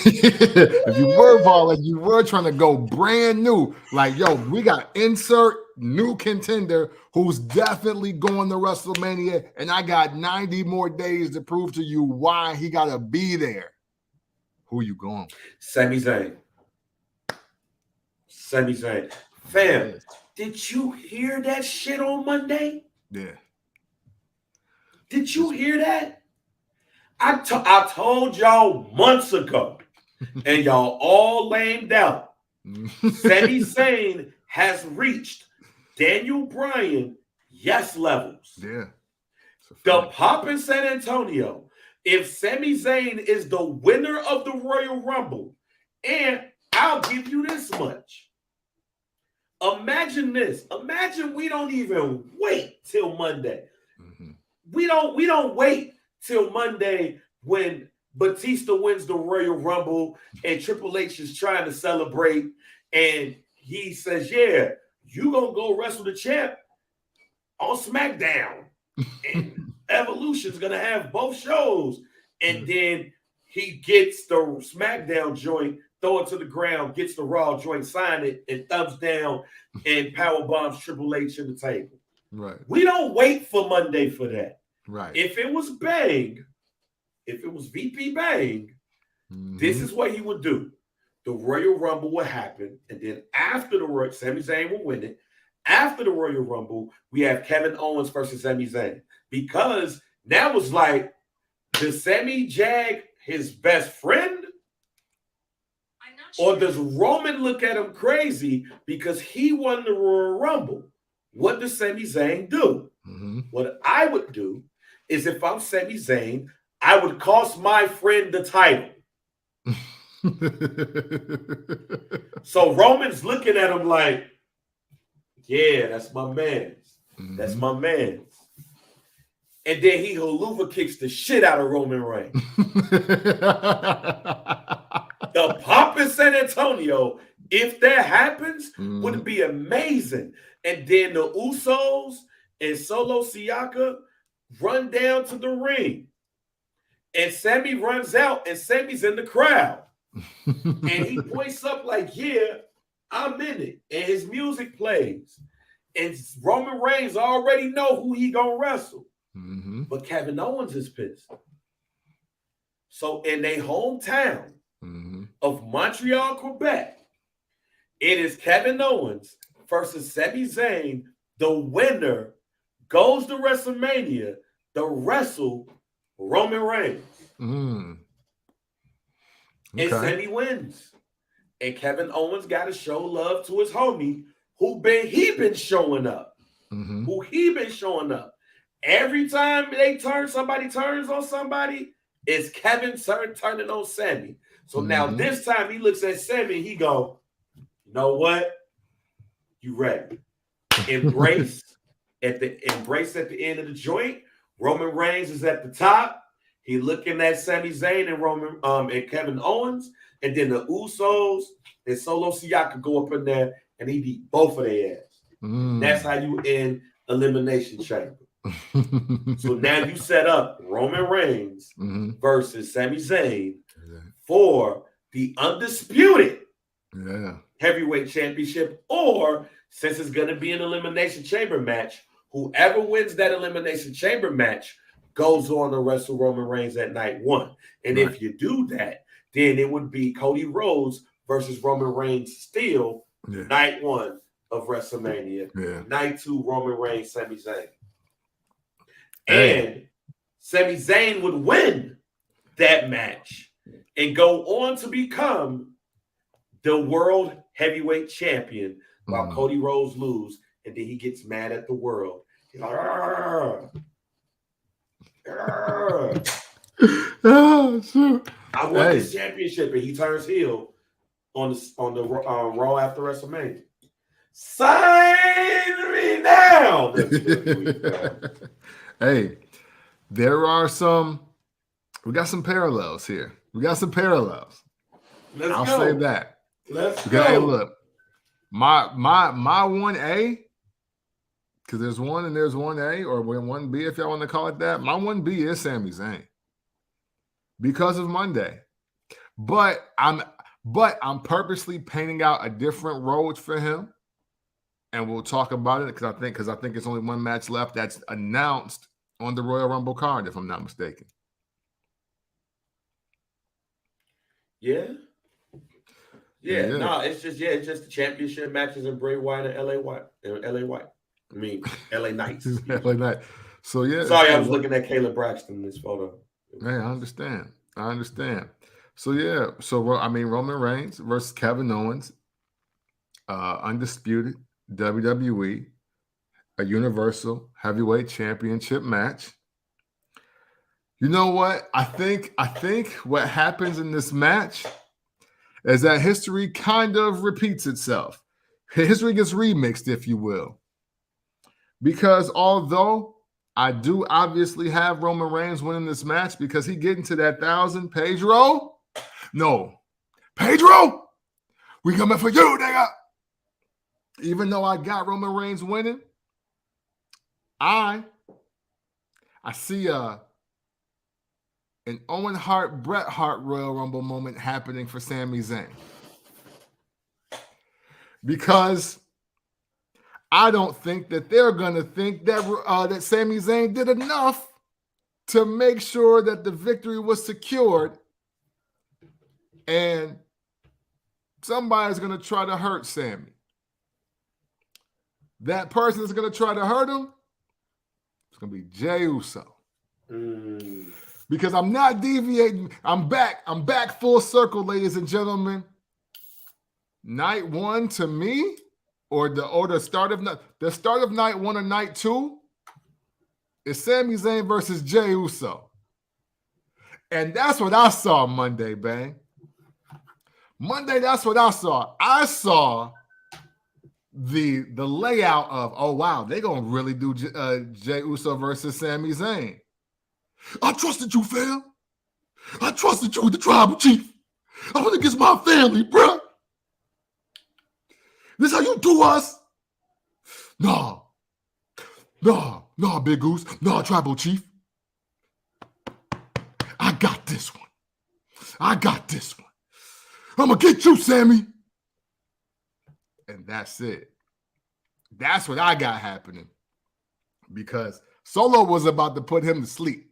If you were Paul and you were trying to go brand new, like, yo, we got insert new contender who's definitely going to WrestleMania, and I got 90 more days to prove to you why he got to be there. Who you going with? Sami Zayn. Sami Zayn. Fam, did you hear that shit on Monday? Yeah. Did you hear that? I told y'all months ago and y'all all lamed out. Sami Zayn has reached Daniel Bryan yes levels. Yeah. The pop in San Antonio, if Sami Zayn is the winner of the Royal Rumble, and I'll give you this much. Imagine this. Imagine we don't even wait till Monday. Mm-hmm. We don't wait till Monday when Batista wins the Royal Rumble and Triple H is trying to celebrate and he says, yeah, you gonna go wrestle the champ on SmackDown. And Evolution's gonna have both shows. And then he gets the SmackDown joint, throw it to the ground, gets the Raw joint, sign it, and thumbs down, and power bombs Triple H in the table. Right. We don't wait for Monday for that. Right. If it was Bang, if it was VP Bang, this is what he would do. The Royal Rumble would happen, and then after the Royal, Sami Zayn will win it. After the Royal Rumble, we have Kevin Owens versus Sami Zayn. Because now it's like, does Sami jag his best friend? I'm not sure. Or does Roman look at him crazy because he won the Royal Rumble? What does Sami Zayn do? Mm-hmm. What I would do is if I'm Sami Zayn, I would cost my friend the title. So Roman's looking at him like, yeah, that's my man's. Mm-hmm. That's my man's. And then he haluva kicks the shit out of Roman Reigns. The pop in San Antonio, if that happens, would be amazing. And then the Usos and Solo Siaka run down to the ring. And Sami runs out, and Sami's in the crowd. And he points up like, yeah, I'm in it. And his music plays. And Roman Reigns already know who he gonna wrestle. Mm-hmm. But Kevin Owens is pissed. So in their hometown of Montreal, Quebec, it is Kevin Owens versus Sami Zayn. The winner goes to WrestleMania to wrestle Roman Reigns. Okay. And Sami wins. And Kevin Owens got to show love to his homie who been showing up. Who he been showing up. Every time somebody turns on somebody, it's Kevin turning on Sami. So now this time he looks at Sami and he go, you know what? You ready. Embrace at the end of the joint. Roman Reigns is at the top. He looking at Sami Zayn and Kevin Owens, and then the Usos and Solo Siaka go up in there and he beat both of their ass. That's how you end Elimination Chamber. So now you set up Roman Reigns versus Sami Zayn for the undisputed heavyweight championship, or since it's going to be an Elimination Chamber match, whoever wins that Elimination Chamber match goes on to wrestle Roman Reigns at night one. And if you do that, then it would be Cody Rhodes versus Roman Reigns still night one of WrestleMania. Night two, Roman Reigns, Sami Zayn. And Sami Zayn would win that match and go on to become the world heavyweight champion while Cody Rhodes lose, and then he gets mad at the world. He's like, oh, shoot. I want this championship, and he turns heel on the Raw after WrestleMania. Sign me now. Hey, we got some parallels here. Let's I'll go. say that. Let's go. Hey, go. Look, my 1A, because there's 1 and there's 1A, or 1B if y'all want to call it that. My 1B is Sami Zayn because of Monday, but I'm purposely painting out a different road for him, and we'll talk about it because I think it's only one match left that's announced on the Royal Rumble card, if I'm not mistaken. Yeah. No, it's just the championship matches in Bray Wyatt and LA White. I mean, LA Knights. LA Knight. So yeah. Sorry, I was looking at Caleb Braxton in this photo. Hey, I understand. So yeah, Roman Reigns versus Kevin Owens, undisputed WWE, a Universal Heavyweight Championship match. You know what? I think what happens in this match is that history kind of repeats itself. History gets remixed, if you will. Because although I do obviously have Roman Reigns winning this match because he getting to that 1,000, Pedro. No, Pedro, we coming for you, nigga. Even though I got Roman Reigns winning, I see an Owen Hart, Bret Hart Royal Rumble moment happening for Sami Zayn. Because I don't think that they're going to think that that Sami Zayn did enough to make sure that the victory was secured, and somebody's going to try to hurt Sami. That person that's going to try to hurt him, it's going to be Jey Uso. Because I'm not deviating. I'm back full circle, ladies and gentlemen. Night one to me, or the start of night one or night two, is Sami Zayn versus Jey Uso. And that's what I saw Monday, bang. Monday, that's what I saw. I saw the layout of, oh wow, they're gonna really do Jey Uso versus Sami Zayn. I trusted you, fam. I trusted you with the tribal chief. I went against my family, bruh. This how you do us? Nah, Big Goose. Nah, tribal chief. I got this one. I'm gonna get you, Sammy. And that's it. That's what I got happening. Because Solo was about to put him to sleep.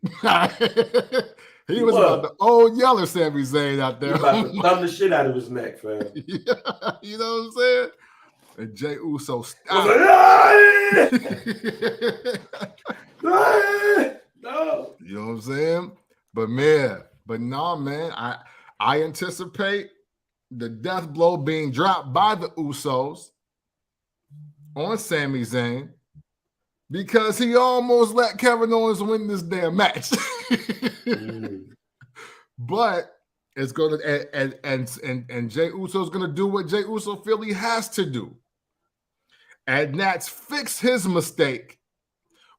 He was about to old yeller Sami Zayn out there. He about to thumb the shit out of his neck, fam. Yeah, you know what I'm saying? And Jey Uso stopped. No. You know what I'm saying? But man, I anticipate the death blow being dropped by the Usos on Sami Zayn because he almost let Kevin Owens win this damn match. But it's going to and Jey Uso is going to do what Jey Uso feel he has to do, and that's fix his mistake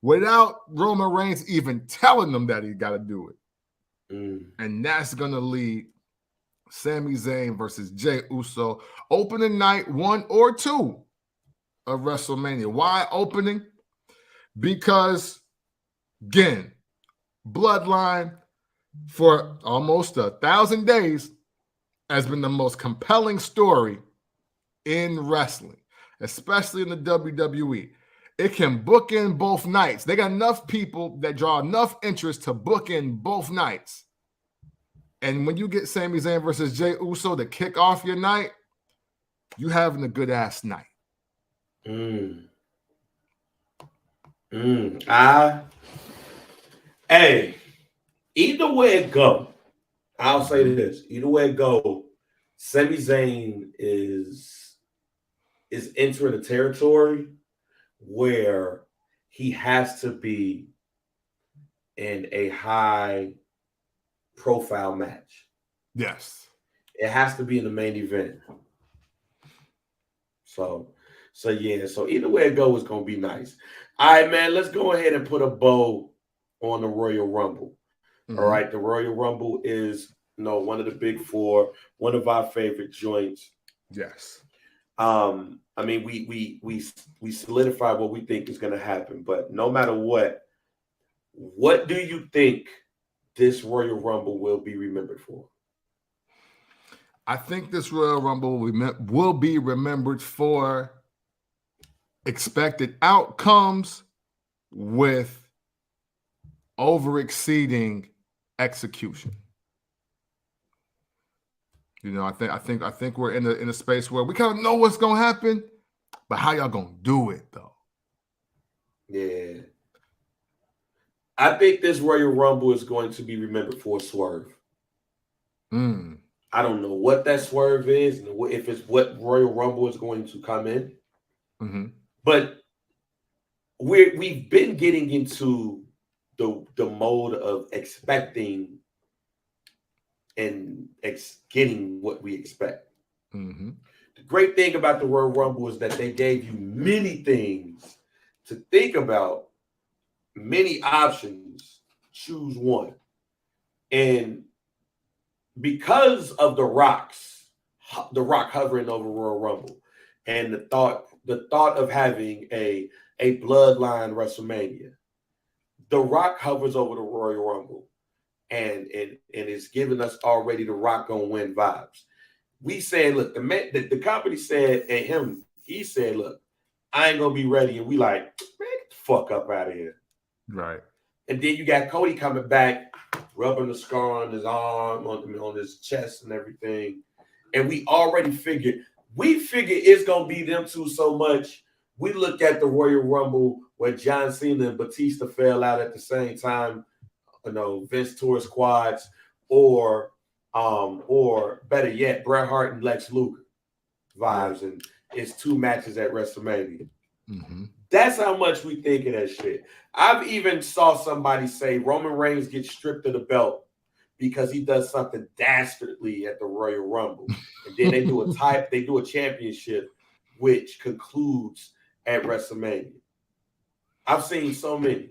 without Roman Reigns even telling them that he got to do it. And that's going to lead Sami Zayn versus Jey Uso opening night 1 or 2 of WrestleMania. Why opening? Because, again, Bloodline for almost 1,000 days has been the most compelling story in wrestling, especially in the WWE. It can book in both nights. They got enough people that draw enough interest to book in both nights. And when you get Sami Zayn versus Jey Uso to kick off your night, you having a good ass night. Hey, either way it go, I'll say this. Either way it go, Sami Zayn is entering a territory where he has to be in a high profile match. Yes. It has to be in the main event. So either way it goes, it's gonna be nice. All right, man. Let's go ahead and put a bow on the Royal Rumble. All right, the Royal Rumble is one of the big four, one of our favorite joints. Yes. I mean, we solidify what we think is going to happen, but no matter what do you think this Royal Rumble will be remembered for? I think this Royal Rumble will be remembered for expected outcomes with over-exceeding execution. You know, I think we're in a space where we kind of know what's gonna happen, but how y'all gonna do it though? Yeah, I think this Royal Rumble is going to be remembered for a swerve. I don't know what that swerve is and if it's what Royal Rumble is going to come in. Mm-hmm. But we've been getting into the mode of expecting and getting what we expect. Mm-hmm. The great thing about the Royal Rumble is that they gave you many things to think about, many options. Choose one. And because of the Rock hovering over Royal Rumble, and the thought of having a bloodline WrestleMania, the Rock hovers over the Royal Rumble, and it's giving us already the Rock gonna win vibes. We said, look, the company said, and he said, look, I ain't gonna be ready, and we like, man, get the fuck up out of here. Right. And then you got Cody coming back, rubbing the scar on his arm, on his chest and everything. And we already figured it's going to be them two so much. We look at the Royal Rumble where John Cena and Batista fell out at the same time, Vince Torres quads, or better yet, Bret Hart and Lex Luger vibes. And it's 2 matches at WrestleMania. Mm-hmm. That's how much we think of that shit. I've even saw somebody say Roman Reigns gets stripped of the belt because he does something dastardly at the Royal Rumble. And then they do a championship, which concludes at WrestleMania. I've seen so many.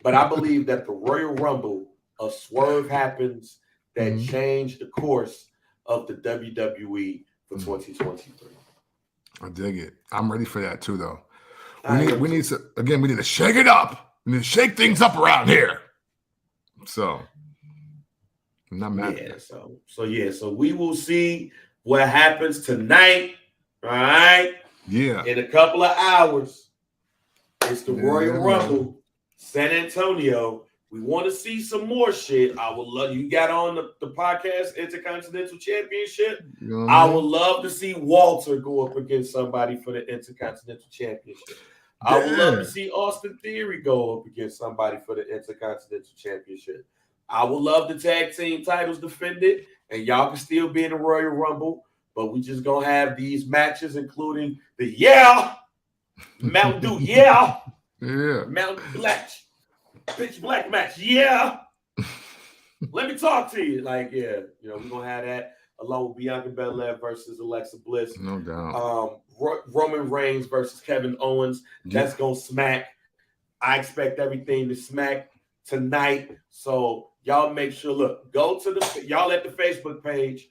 But I believe that the Royal Rumble, a swerve happens that changed the course of the WWE for 2023. I dig it. I'm ready for that too, though. We need to shake it up. We need to shake things up around here. So, I'm not mad at that. So we will see what happens tonight. All right. Yeah. In a couple of hours, it's the Royal Rumble, San Antonio. We want to see some more shit. I would love you got on the Podcast Intercontinental Championship. I would love to see Walter go up against somebody for the Intercontinental Championship. I would love to see Austin Theory go up against somebody for the Intercontinental Championship. I would love the tag team titles defended, and y'all can still be in the Royal Rumble, but we just gonna have these matches, including the Mountain Dew, Mountain Black. Pitch black match, Let me talk to you. We're gonna have that along with Bianca Belair versus Alexa Bliss. No doubt. Roman Reigns versus Kevin Owens. That's gonna smack. I expect everything to smack tonight. So y'all make sure, go to y'all at the Facebook page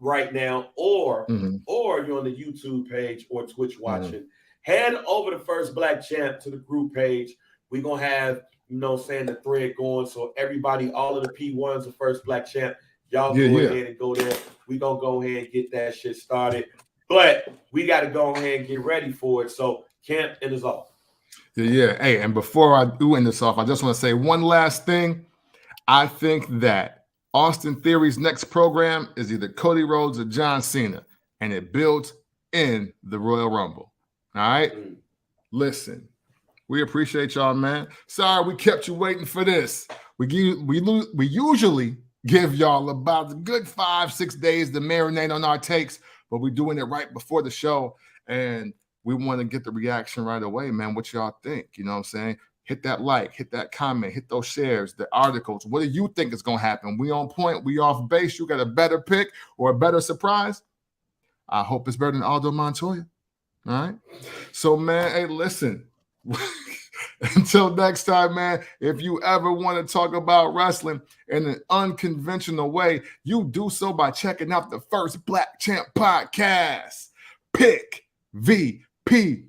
right now, or you're on the YouTube page or Twitch watching. Head over to First Black Champ to the group page. We're going to have, the thread going. So everybody, all of the P1s of First Black Champ, y'all go ahead and go there. We're going to go ahead and get that shit started. But we got to go ahead and get ready for it. So camp it is off. Yeah. Hey, and before I do end this off, I just want to say one last thing. I think that Austin Theory's next program is either Cody Rhodes or John Cena, and it builds in the Royal Rumble. All right? Listen. We appreciate y'all, man. Sorry we kept you waiting for this. We usually give y'all about a good 5-6 days to marinate on our takes, but we're doing it right before the show, and we want to get the reaction right away, man. What y'all think? You know what I'm saying? Hit that like, hit that comment, hit those shares, the articles. What do you think is going to happen? We on point? We off base? You got a better pick or a better surprise? I hope it's better than Aldo Montoya. All right? So, man, hey, listen. Until next time, man, if you ever want to talk about wrestling in an unconventional way, you do so by checking out the First Black Champ podcast. Pick VPB.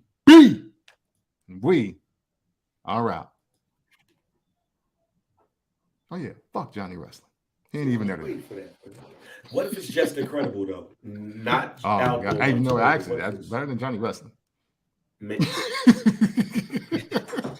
We are out. Oh, yeah. Fuck Johnny Wrestling. He ain't even there today. What if it's just incredible, though? Not actually, that's better than Johnny Wrestling.